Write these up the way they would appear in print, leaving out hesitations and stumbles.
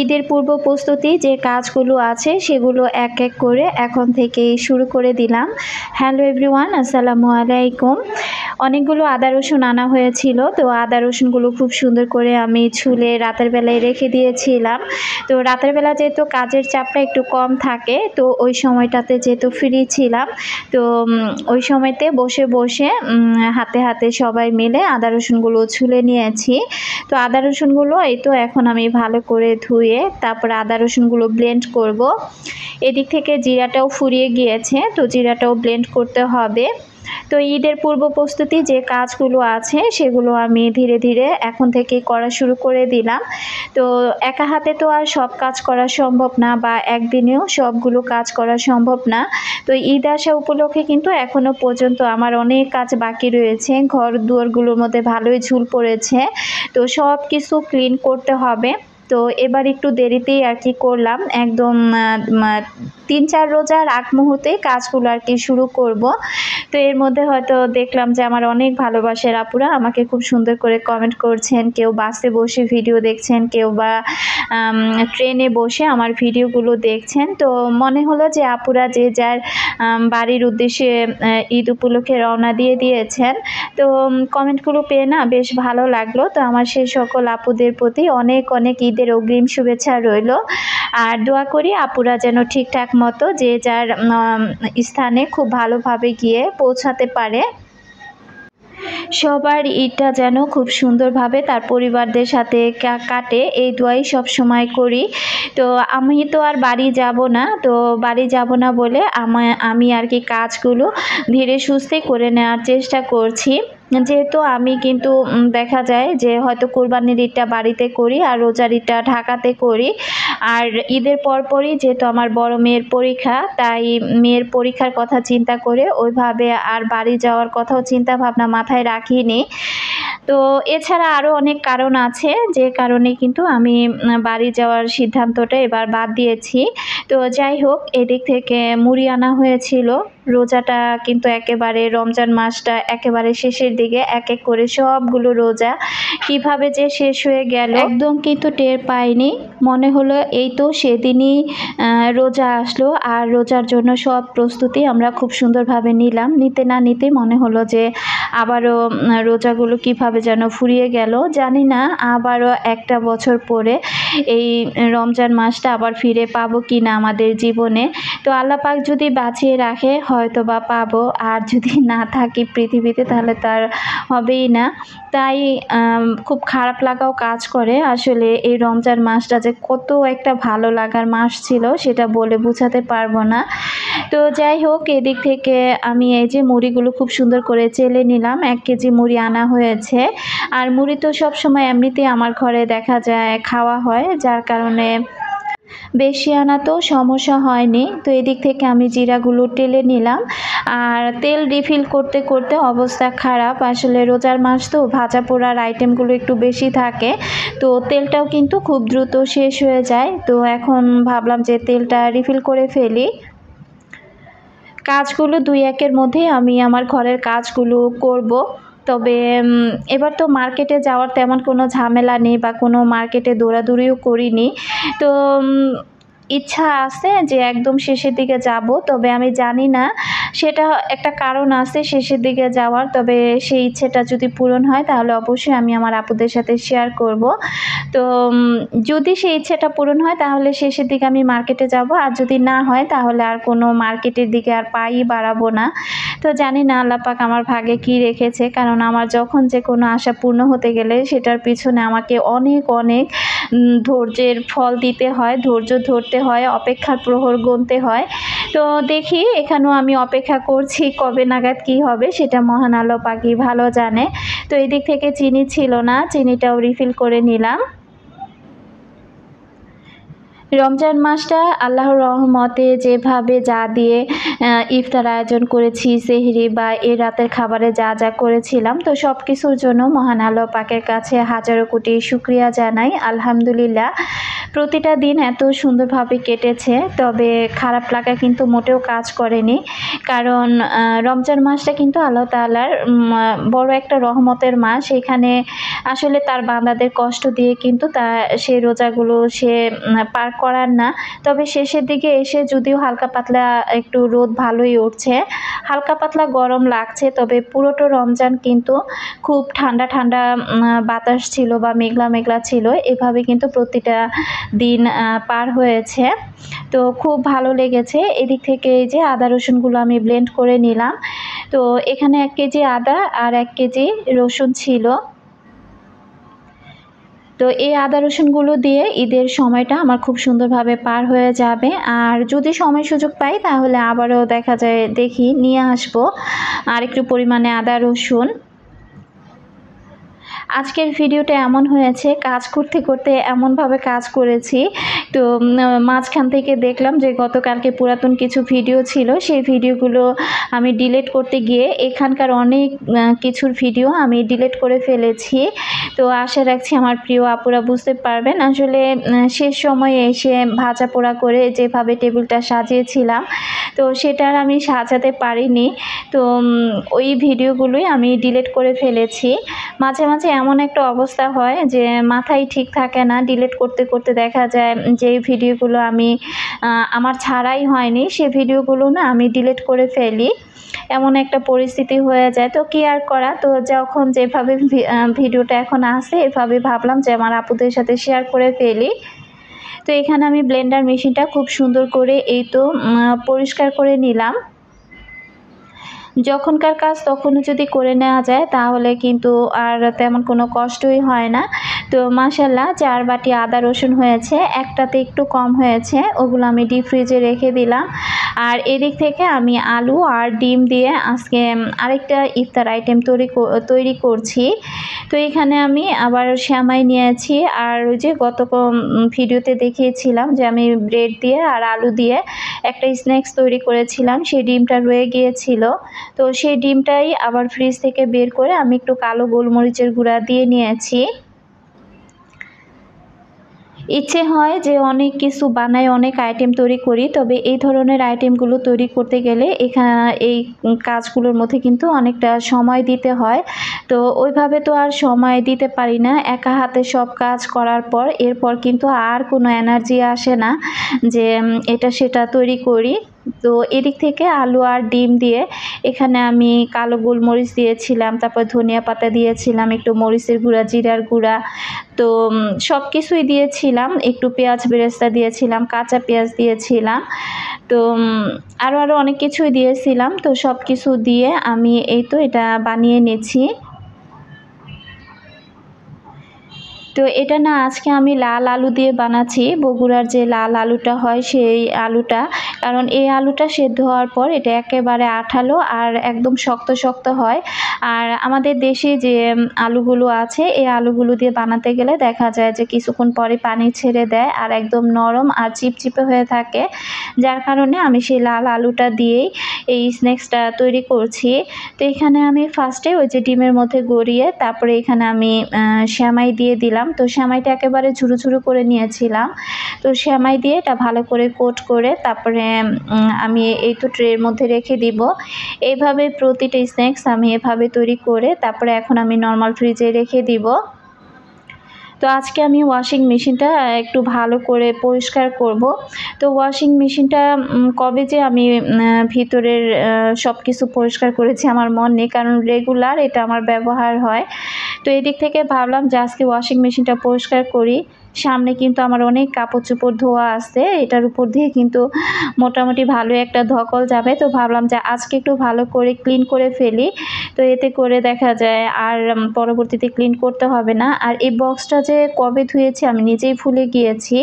ঈদের পূর্ব প্রস্তুতি যে কাজগুলো আছে সেগুলো এক এক করে এখন থেকেই শুরু করে দিলাম। হ্যালো এভরিওয়ান, আসসালামু আলাইকুম। অনেকগুলো আদা রসুন আনা হয়েছিল, তো আদা রসুনগুলো খুব সুন্দর করে আমি ছুলে রাতের বেলায় রেখে দিয়েছিলাম। তো রাতের বেলা যেহেতু কাজের চাপটা একটু কম থাকে, তো ওই সময়টাতে যেহেতু ফ্রি ছিলাম, তো ওই সময়তে বসে বসে হাতে হাতে সবাই মিলে আদা রসুনগুলো ছুলে নিয়েছি। তো আদা রসুনগুলো এই তো এখন আমি ভালো করে ধুয়ে তারপর আদা রসুনগুলো ব্লেন্ড করব। এদিক থেকে জিরাটাও ফুরিয়ে গিয়েছে, তো জিরাটাও ব্লেন্ড করতে হবে। তো ঈদের পূর্ব প্রস্তুতি যে কাজগুলো আছে সেগুলো আমি ধীরে ধীরে এখন থেকে করা শুরু করে দিলাম। তো একা হাতে তো আর সব কাজ করা সম্ভব না, বা একদিনেও সবগুলো কাজ করা সম্ভব না। তো ঈদ আসা উপলক্ষে কিন্তু এখনও পর্যন্ত আমার অনেক কাজ বাকি রয়েছে। ঘর দুয়ারগুলোর মধ্যে ভালোই ঝুল পড়েছে, তো সব কিছু ক্লিন করতে হবে। তো এবার একটু দেরিতেই আর কি করলাম, একদম 3-4 রোজার আগ মুহূর্তে কাজগুলো আর কি শুরু করব। তো এর মধ্যে হয়তো দেখলাম যে আমার অনেক ভালোবাসার আপুরা আমাকে খুব সুন্দর করে কমেন্ট করছেন, কেউ বাসে বসে ভিডিও দেখছেন, কেউ বা ট্রেনে বসে আমার ভিডিওগুলো দেখছেন। তো মনে হলো যে আপুরা যে যার বাড়ির উদ্দেশ্যে ঈদ উপলক্ষে রওনা দিয়ে দিয়েছেন। তো কমেন্টগুলো পেয়ে না বেশ ভালো লাগলো। তো আমার সেই সকল আপুদের প্রতি অনেক অনেক ঈদের অগ্রিম শুভেচ্ছা রইল। আর দোয়া করি আপুরা যেন ঠিকঠাক মতো যে যার স্থানে খুব ভালোভাবে গিয়ে পৌঁছাতে পারে। সবার ঈদটা যেন খুব সুন্দরভাবে তার পরিবারদের সাথে কাটে, এই দোয়াই সব সময় করি। তো আমি তো আর বাড়ি যাব না, তো বাড়ি যাব না বলে আমি আর কি কাজগুলো ধীরে সুস্থে করে নেওয়ার চেষ্টা করছি। যেহেতু আমি কিন্তু দেখা যায় যে হয়তো কোরবানির ঈদটা বাড়িতে করি আর রোজার ঈদটা ঢাকাতে করি। আর ঈদের পরপরই যেহেতু আমার বড় মেয়ের পরীক্ষা, তাই মেয়ের পরীক্ষার কথা চিন্তা করে ওইভাবে আর বাড়ি যাওয়ার কথাও চিন্তা ভাবনা মাথায় রাখিনি। তো এছাড়া আরও অনেক কারণ আছে, যে কারণে কিন্তু আমি বাড়ি যাওয়ার সিদ্ধান্তটা এবার বাদ দিয়েছি। তো যাই হোক, এদিক থেকে মুড়ি আনা হয়েছিল। রোজাটা কিন্তু একেবারে রমজান মাসটা একেবারে শেষের দিকে, এক এক করে সবগুলো রোজা কিভাবে যে শেষ হয়ে গেল একদম কিন্তু টের পাইনি। মনে হলো এই তো সেদিনই রোজা আসলো, আর রোজার জন্য সব প্রস্তুতি আমরা খুব সুন্দরভাবে নিলাম। নিতে না নিতেই মনে হলো যে আবারও রোজাগুলো কিভাবে যেন ফুরিয়ে গেল। জানি না আবারও একটা বছর পরে এই রমজান মাসটা আবার ফিরে পাবো কি না আমাদের জীবনে। তো আল্লাহ পাক যদি বাঁচিয়ে রাখে হয়তো বা পাবো, আর যদি না থাকি পৃথিবীতে তাহলে তার হবেই না। তাই খুব খারাপ লাগাও কাজ করে। আসলে এই রমজান মাসটা যে কত একটা ভালো লাগার মাস ছিল সেটা বলে বোঝাতে পারবো না। তো যাই হোক, এদিক থেকে আমি এই যে মুড়িগুলো খুব সুন্দর করে চেলে নিলাম। 1 কেজি মুড়ি আনা হয়েছে। আর মুড়ি তো সবসময় এমনিতেই আমার ঘরে দেখা যায় খাওয়া হয়, যার কারণে বেশি আনা তো সমস্যা হয়নি। তো এদিক থেকে আমি জিরাগুলো টেলে নিলাম। আর তেল রিফিল করতে করতে অবস্থা খারাপ। আসলে রোজার মাস তো ভাজা পোড়ার আইটেমগুলো একটু বেশি থাকে, তো তেলটাও কিন্তু খুব দ্রুত শেষ হয়ে যায়। তো এখন ভাবলাম যে তেলটা রিফিল করে ফেলি। কাজগুলো 2-1 মধ্যেই আমি আমার ঘরের কাজগুলো করব। তবে এবার তো মার্কেটে যাওয়ার তেমন কোনো ঝামেলা নেই, বা কোনো মার্কেটে দৌড়াদৌড়িও করিনি। তো ইচ্ছা আছে যে একদম শেষের দিকে যাব, তবে আমি জানি না, সেটা একটা কারণ আছে শেষের দিকে যাওয়ার। তবে সেই ইচ্ছেটা যদি পূরণ হয় তাহলে অবশ্যই আমি আমার আপুদের সাথে শেয়ার করব। তো যদি সেই ইচ্ছেটা পূরণ হয় তাহলে শেষের দিকে আমি মার্কেটে যাব, আর যদি না হয় তাহলে আর কোনো মার্কেটের দিকে আর পাই বাড়াবো না। তো জানি না আল্লাহ পাক আমার ভাগে কি রেখেছে, কারণ আমার যখন যে কোনো আশা পূর্ণ হতে গেলে সেটার পিছনে আমাকে অনেক অনেক ধৈর্যের ফল দিতে হয়, ধৈর্য ধরতে হয়, অপেক্ষার প্রহর গুনতে হয়। তো দেখি, এখানেও আমি অপেক্ষা করছি কবে নাগাদ কি হবে, সেটা মহান আল্লাহ পাকই ভালো জানে। তো এদিক থেকে চিনি ছিল না, চিনিটাও রিফিল করে নিলাম। রমজান মাসটা আল্লাহর রহমতে যেভাবে যা দিয়ে ইফতার আয়োজন করেছি, সেহরি বা এই রাতের খাবারে যা যা করেছিলাম, তো সব কিছুর জন্য মহান আল্লাহ পাকের কাছে হাজারো কোটি শুকরিয়া জানাই, আলহামদুলিল্লাহ। প্রতিটা দিন এত সুন্দরভাবে কেটেছে, তবে খারাপ লাগা কিন্তু মোটেও কাজ করেনি। কারণ রমজান মাসটা কিন্তু আল্লাহ তাআলার বড় একটা রহমতের মাস। এখানে আসলে তার বান্দাদের কষ্ট দিয়ে কিন্তু সেই রোজাগুলো সে পার করান না। তবে শেষের দিকে এসে যদিও হালকা পাতলা একটু রোদ ভালোই উঠছে, হালকা পাতলা গরম লাগছে, তবে পুরোটা রমজান কিন্তু খুব ঠান্ডা ঠান্ডা বাতাস ছিল বা মেঘলা মেঘলা ছিল। এভাবে কিন্তু প্রতিটা দিন পার হয়েছে। তো খুব ভালো লেগেছে। এদিক থেকে এই যে আদা রসুনগুলো আমি ব্লেন্ড করে নিলাম। তো এখানে 1 কেজি আদা আর 1 কেজি রসুন ছিল। তো এই আদা রসুনগুলো দিয়ে ঈদের সময়টা আমার খুব সুন্দরভাবে পার হয়ে যাবে। আর যদি সময় সুযোগ পাই তাহলে আবারও দেখা যায় দেখি নিয়ে আসবো আরেকটু পরিমাণে আদা রসুন। আজকের ভিডিওটা এমন হয়েছে, কাজ করতে করতে এমনভাবে কাজ করেছি, তো মাঝখান থেকে দেখলাম যে গতকালকে পুরাতন কিছু ভিডিও ছিল, সেই ভিডিওগুলো আমি ডিলিট করতে গিয়ে এখানকার অনেক কিছুর ভিডিও আমি ডিলিট করে ফেলেছি। তো আশা রাখছি আমার প্রিয় আপুরা বুঝতে পারবেন। আসলে শেষ সময়ে এসে ভাজা পোড়া করে যেভাবে টেবিলটা সাজিয়েছিলাম, তো সেটা আর আমি সাজাতে পারিনি। তো ওই ভিডিওগুলোই আমি ডিলিট করে ফেলেছি। মাঝে মাঝে এমন একটা অবস্থা হয় যে মাথায় ঠিক থাকে না, ডিলিট করতে করতে দেখা যায় যে ভিডিওগুলো আমি আমার ছাড়াই হয়নি, সে ভিডিওগুলো না আমি ডিলিট করে ফেলি। এমন একটা পরিস্থিতি হয়ে যায়, তো কি আর করা। তো যখন যেভাবে ভিডিওটা এখন আসে এভাবে ভাবলাম যে আমার আপুদের সাথে শেয়ার করে ফেলি। তো এখানে আমি ব্লেন্ডার মেশিনটা খুব সুন্দর করে এই তো পরিষ্কার করে নিলাম। যখনকার কাজ তখনই যদি করে নেওয়া যায় তাহলে কিন্তু আর তেমন কোনো কষ্টই হয় না। তো মাশাআল্লাহ 4 বাটি আদা রসুন হয়েছে, একটাতে একটু কম হয়েছে, ওগুলো আমি ডিপ ফ্রিজে রেখে দিলাম। আর এদিক থেকে আমি আলু আর ডিম দিয়ে আজকে আরেকটা ইফতার আইটেম তৈরি করছি। তো এখানে আমি আবার সেমাই নিয়েছি, আর ওই যে গত ভিডিওতে দেখিয়েছিলাম যে আমি ব্রেড দিয়ে আর আলু দিয়ে একটা স্ন্যাক্স তৈরি করেছিলাম, সেই ডিমটা রয়ে গিয়েছিল। তো সেই ডিমটাই আবার ফ্রিজ থেকে বের করে আমি একটু কালো গোলমরিচের গুঁড়া দিয়ে নিয়েছি। ইচ্ছে হয় যে অনেক কিছু বানাই, অনেক আইটেম তৈরি করি, তবে এই ধরনের আইটেমগুলো তৈরি করতে গেলে এই কাজগুলোর মধ্যে কিন্তু অনেকটা সময় দিতে হয়। তো ওইভাবে তো আর সময় দিতে পারি না একা হাতে সব কাজ করার পর। এরপর কিন্তু আর কোনো এনার্জি আসে না যে এটা সেটা তৈরি করি। তো এদিক থেকে আলু আর ডিম দিয়ে এখানে আমি কালো গোলমরিচ দিয়েছিলাম, তারপর ধনিয়া পাতা দিয়েছিলাম, একটু মরিচের গুঁড়া, জিরার গুঁড়া, তো সব কিছুই দিয়েছিলাম, একটু পেঁয়াজ বেরেস্তা দিয়েছিলাম, কাঁচা পেঁয়াজ দিয়েছিলাম, তো আরও অনেক কিছুই দিয়েছিলাম। তো সব কিছু দিয়ে আমি এই তো এটা বানিয়ে নিয়েছি। তো এটা না আজকে আমি লাল আলু দিয়ে বানাচ্ছি, বগুড়ার যে লাল আলুটা হয় সেই আলুটা। কারণ এই আলুটা সেদ্ধ হওয়ার পর এটা একেবারে আঠালো আর একদম শক্ত শক্ত হয়। আর আমাদের দেশে যে আলুগুলো আছে এই আলুগুলো দিয়ে বানাতে গেলে দেখা যায় যে কিছুক্ষণ পরে পানি ছেড়ে দেয় আর একদম নরম আর চিপচিপে হয়ে থাকে। যার কারণে আমি সেই লাল আলুটা দিয়েই এই স্ন্যাক্সটা তৈরি করছি। তো এখানে আমি ফার্স্টে ওই যে ডিমের মধ্যে গড়িয়ে তারপরে এখানে আমি সেমাই দিয়ে দিলাম। তো সেমাইটা একেবারে ঝুরু ঝুরু করে নিয়েছিলাম। তো সেমাই দিয়ে এটা ভালো করে কোট করে তারপরে আমি এই তো ট্রের মধ্যে রেখে দিব। এইভাবে প্রতিটা স্ন্যাক্স আমি এভাবে তৈরি করে তারপরে এখন আমি নর্মাল ফ্রিজে রেখে দিব। তো আজকে আমি ওয়াশিং মেশিনটা একটু ভালো করে পরিষ্কার করব। তো ওয়াশিং মেশিনটা কবে যে আমি ভিতরের সব কিছু পরিষ্কার করেছি আমার মন নেই, কারণ রেগুলার এটা আমার ব্যবহার হয়। তো এদিক থেকে ভাবলাম যে আজকে ওয়াশিং মেশিনটা পরিষ্কার করি। সামনে কিন্তু আমার অনেক কাপড় চোপড় ধোয়া আছে, এটার উপর দিয়ে কিন্তু মোটামুটি ভালো একটা ধকল যাবে। তো ভাবলাম যে আজকে একটু ভালো করে ক্লিন করে ফেলি, তো এতে করে দেখা যায় আর পরবর্তীতে ক্লিন করতে হবে না। আর এই বক্সটা যে কবে ধুয়েছি আমি নিজেই ভুলে গিয়েছি।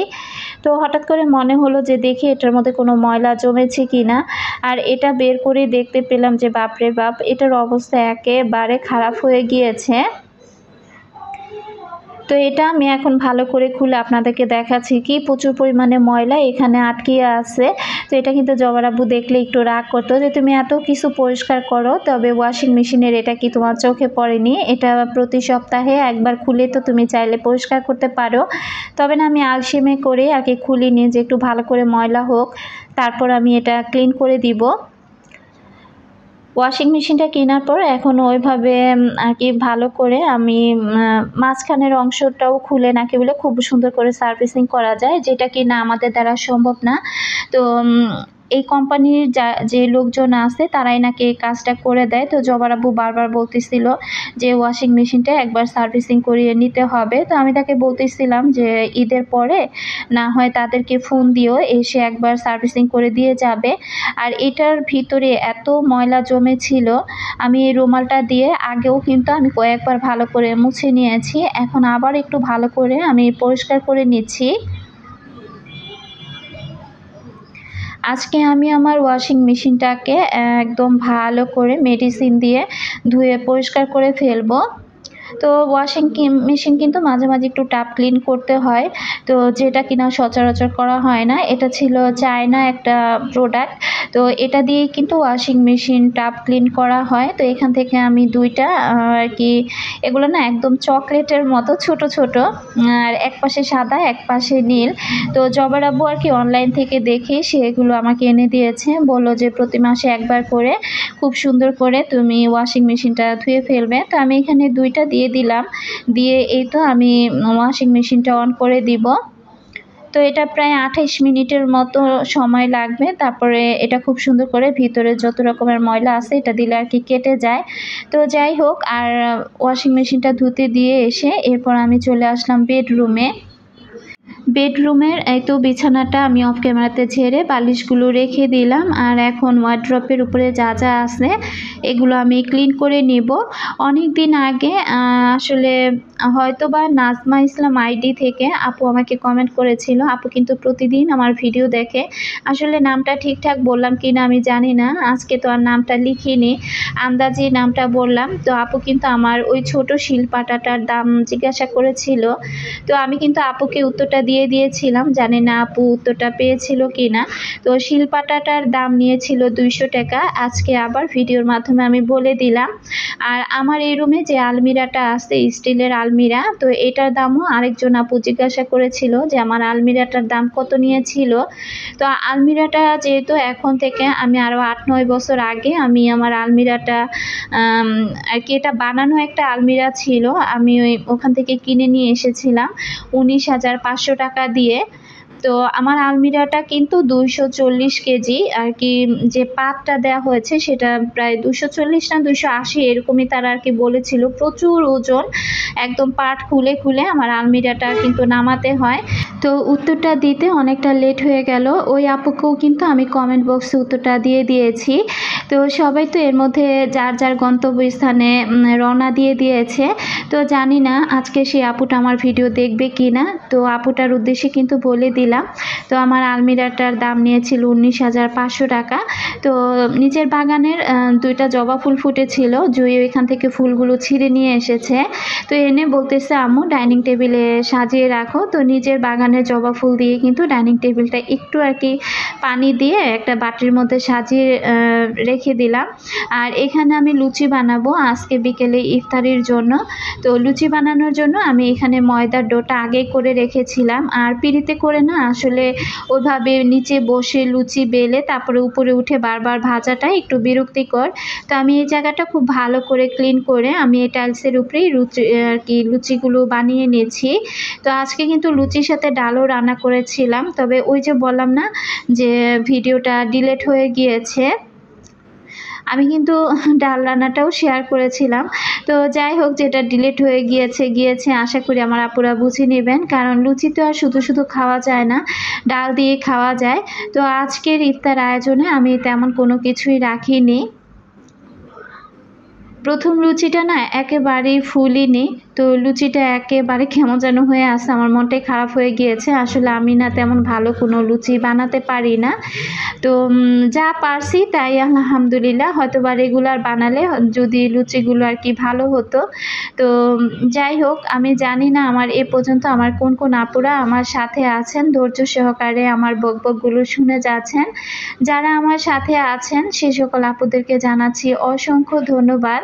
তো হঠাৎ করে মনে হলো যে দেখি এটার মধ্যে কোনো ময়লা জমেছে কি না। আর এটা বের করে দেখতে পেলাম যে বাপরে বাপ, এটার অবস্থা একেবারে খারাপ হয়ে গিয়েছে। তো এটা আমি এখন ভালো করে খুলে আপনাদেরকে দেখাচ্ছি কি প্রচুর পরিমাণে ময়লা এখানে আটকে আছে। তো এটা কিন্তু জবার আব্বু দেখলে একটু রাগ করতো যে তুমি এত কিছু পরিষ্কার করো, তবে ওয়াশিং মেশিনের এটা কি তোমার চোখে পড়েনি? এটা প্রতি সপ্তাহে একবার খুলে তো তুমি চাইলে পরিষ্কার করতে পারো। তবে না, আমি আলসেমি করে আর কি খুলিনি যে একটু ভালো করে ময়লা হোক, তারপর আমি এটা ক্লিন করে দিব। ওয়াশিং মেশিনটা কেনার পর এখন ওইভাবে আর কি ভালো করে আমি মাঝখানের অংশটাও খুলে নাকি বলে খুব সুন্দর করে সার্ভিসিং করা যায়, যেটা কি না আমাদের দ্বারা সম্ভব না। তো এই কোম্পানির যে লোকজন আছে তারাই নাকি এই কাজটা করে দেয়। তো জবার আব্বু বারবার বলতেছিল যে ওয়াশিং মেশিনটা একবার সার্ভিসিং করিয়ে নিতে হবে। তো আমি তাকে বলতেছিলাম যে ঈদের পরে না হয় তাদেরকে ফোন দিও, এসে একবার সার্ভিসিং করে দিয়ে যাবে। আর এটার ভিতরে এত ময়লা জমেছিল, আমি এই রুমালটা দিয়ে আগেও কিন্তু আমি কয়েকবার ভালো করে মুছে নিয়েছি, এখন আবার একটু ভালো করে আমি পরিষ্কার করে নিচ্ছি। আজকে আমি আমার ওয়াশিং মেশিনটাকে একদম ভালো করে মেডিসিন দিয়ে ধুয়ে পরিষ্কার করে ফেলবো। তো ওয়াশিং মেশিন কিন্তু মাঝে মাঝে একটু টাপ ক্লিন করতে হয়, তো যেটা কিনা সচরাচর করা হয় না। এটা ছিল চায়না একটা প্রোডাক্ট, তো এটা দিয়েই কিন্তু ওয়াশিং মেশিন টাপ ক্লিন করা হয়। তো এখান থেকে আমি দুইটা আর কি, এগুলো না একদম চকলেটের মতো ছোট ছোট, আর এক পাশে সাদা এক পাশে নীল। তো জবার আব্বু আর কি অনলাইন থেকে দেখে সেগুলো আমাকে এনে দিয়েছে, বললো যে প্রতি মাসে একবার করে খুব সুন্দর করে তুমি ওয়াশিং মেশিনটা ধুয়ে ফেলবে। তো আমি এখানে দুইটা দিয়ে দিলাম, দিয়ে এই তো আমি ওয়াশিং মেশিনটা অন করে দিব। তো এটা প্রায় 28 মিনিটের মতো সময় লাগবে, তারপরে এটা খুব সুন্দর করে ভিতরে যত রকমের ময়লা আছে এটা দিলে আর কি কেটে যায়। তো যাই হোক, আর ওয়াশিং মেশিনটা ধুতে দিয়ে এসে এরপর আমি চলে আসলাম বেডরুমে। বেডরুমের এই তো বিছানাটা আমি অফ ক্যামেরাতে ঝেড়ে বালিশগুলো রেখে দিলাম, আর এখন ওয়ার্ড্রপের উপরে যা যা আছে এগুলো আমি ক্লিন করে নিব। অনেক দিন আগে আসলে হয়তো বা নাজমা ইসলাম আইডি থেকে আপু আমাকে কমেন্ট করেছিল, আপু কিন্তু প্রতিদিন আমার ভিডিও দেখে। আসলে নামটা ঠিকঠাক বললাম কি না আমি জানি না, আজকে তো আর নামটা লিখিনি, আন্দাজি নামটা বললাম। তো আপু কিন্তু আমার ওই ছোট শিলপাটাটার দাম জিজ্ঞাসা করেছিল, তো আমি কিন্তু আপুকে উত্তরটা দিয়ে দিয়েছিলাম, জানি না আপু উত্তরটা পেয়েছিল কি না। তো শিলপাটাটার দাম নিয়েছিল 200 টাকা, আজকে আবার ভিডিওর মাধ্যমে আমি বলে দিলাম। আর আমার এই রুমে যে আলমিরাটা আছে স্টিলের আলমিরা, তো এটার দামও আরেকজন আপু জিজ্ঞাসা করেছিল যে আমার আলমিরাটার দাম কত নিয়েছিল। তো আলমিরাটা যেহেতু এখন থেকে আমি আরও 8-9 বছর আগে আমি আমার আলমিরাটা আর কি, এটা বানানো একটা আলমিরা ছিল, আমি ওখান থেকে কিনে নিয়ে এসেছিলাম 19,500 টাকা দিয়ে। তো আমার আলমিরাটা কিন্তু 240 কেজি আর কি, যে পাতটা দেওয়া হয়েছে সেটা প্রায় 240 না 280 এরকমই তারা আর কি বলেছিল, প্রচুর ওজন, একদম পাট খুলে খুলে আমার আলমিরাটা কিন্তু নামাতে হয়। তো উত্তরটা দিতে অনেকটা লেট হয়ে গেল, ওই আপুকেও কিন্তু আমি কমেন্ট বক্সে উত্তরটা দিয়ে দিয়েছি। তো সবাই তো এর মধ্যে যার যার গন্তব্যস্থানে রওনা দিয়ে দিয়েছে। তো জানি না আজকে সেই আপুটা আমার ভিডিও দেখবে কি না, তো আপুটার উদ্দেশ্যে কিন্তু বলে দিলাম। তো আমার আলমিরাটার দাম নিয়েছিল 19,500 টাকা। তো নিজের বাগানের দুইটা জবা ফুল ফুটেছিল, জুই এখান থেকে ফুলগুলো ছিঁড়ে নিয়ে এসেছে। তো এনে বলতেছে আম্মু ডাইনিং টেবিলে সাজিয়ে রাখো। তো নিজের বাগানের জবা ফুল দিয়ে কিন্তু ডাইনিং টেবিলটা একটু আর কি পানি দিয়ে একটা বাটির মধ্যে সাজিয়ে রেখে দিলাম। আর এখানে আমি লুচি বানাবো আজকে বিকেলে ইফতারির জন্য। তো লুচি বানানোর জন্য আমি এখানে ময়দার ডোটা আগে করে রেখেছিলাম, আর পিঁড়িতে করে না আসলে ওইভাবে নিচে বসে লুচি বেলে তারপরে উপরে উঠে বারবার ভাজাটা একটু বিরক্তিকর। তো আমি এই জায়গাটা খুব ভালো করে ক্লিন করে আমি এই টাইলসের উপরেই আর কি লুচিগুলো বানিয়ে নিয়েছি। তো আজকে কিন্তু লুচির সাথে ডালও রান্না করেছিলাম, তবে ওই যে বললাম না যে ভিডিওটা ডিলিট হয়ে গিয়েছে, আমি কিন্তু ডাল রান্নাটাও শেয়ার করেছিলাম। তো যাই হোক, যেটা ডিলিট হয়ে গিয়েছে আশা করি আমার আপুরা বুঝে নেবেন, কারণ লুচি তো আর শুধু শুধু খাওয়া যায় না, ডাল দিয়ে খাওয়া যায়। তো আজকের ইফতার আয়োজনে আমি তেমন কোনো কিছুই রাখিনি। প্রথম লুচিটা না একেবারেই ফুলিনি, তো লুচিটা একেবারে কেমন যেন হয়ে আসছে, আমার মনটাই খারাপ হয়ে গিয়েছে। আসলে আমি না তেমন ভালো কোনো লুচি বানাতে পারি না। তো যা পারছি তাই আলহামদুলিল্লাহ, হয়তোবা রেগুলার বানালে যদি লুচিগুলো আর কি ভালো হতো। তো যাই হোক, আমি জানি না আমার এ পর্যন্ত আমার কোন কোন আপুরা আমার সাথে আছেন, ধৈর্য সহকারে আমার বকবকগুলো শুনে যাচ্ছেন। যারা আমার সাথে আছেন সে সকল আপুদেরকে জানাচ্ছি অসংখ্য ধন্যবাদ।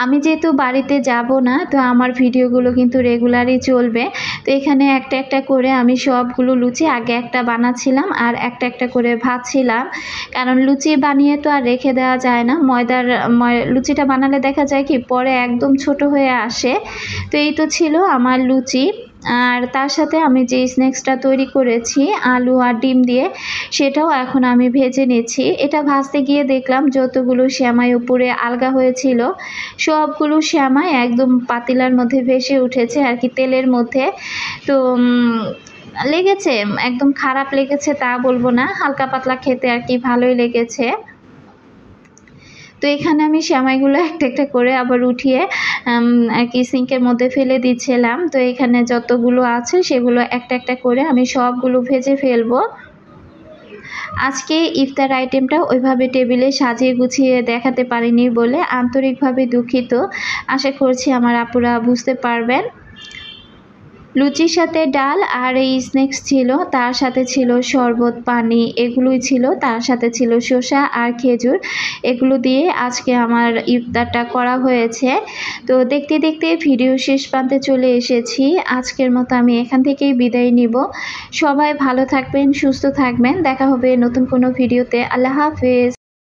আমি যেহেতু বাড়িতে যাব না, তো আমার ভিডিওগুলো কিন্তু রেগুলারই চলবে। তো এখানে একটা একটা করে আমি সবগুলো লুচি আগে একটা বানাচ্ছিলাম আর একটা একটা করে ভাজছিলাম, কারণ লুচি বানিয়ে তো আর রেখে দেওয়া যায় না। লুচিটা বানালে দেখা যায় কি পরে একদম ছোট হয়ে আসে। তো এই তো ছিল আমার লুচি। আর তার সাথে আমি যে স্ন্যাক্সটা তৈরি করেছি আলু আর ডিম দিয়ে, সেটাও এখন আমি ভেজে নিচ্ছি। এটা ভাজতে গিয়ে দেখলাম যতগুলো সেমাই উপরে আলগা হয়েছিল সবগুলো সেমাই একদম পাতিলার মধ্যে ভেসে উঠেছে আর কি, তেলের মধ্যে। তো লেগেছে, একদম খারাপ লেগেছে তা বলবো না, হালকা পাতলা খেতে আর কি ভালোই লেগেছে। তো এখানে আমি সেমাইগুলো একটা একটা করে আবার উঠিয়ে আর কি সিঙ্কের মধ্যে ফেলে দিচ্ছিলাম। তো এখানে যতগুলো আছে সেগুলো একটা একটা করে আমি সবগুলো ভেজে ফেলবো। আজকে ইফতার আইটেমটা ওইভাবে টেবিলে সাজিয়ে গুছিয়ে দেখাতে পারিনি বলে আন্তরিকভাবে দুঃখিত। আশা করছি আমার আপুরা বুঝতে পারবেন। লুচির সাথে ডাল আর এই স্ন্যাক্স ছিল, তার সাথে ছিল শরবত, পানি, এগুলোই ছিল। তার সাথে ছিল শসা আর খেজুর। এগুলো দিয়ে আজকে আমার ইফতারটা করা হয়েছে। তো দেখতে দেখতে ভিডিও শেষ প্রান্তে চলে এসেছি। আজকের মতো আমি এখান থেকেই বিদায় নিব। সবাই ভালো থাকবেন, সুস্থ থাকবেন। দেখা হবে নতুন কোনো ভিডিওতে। আল্লাহ হাফেজ।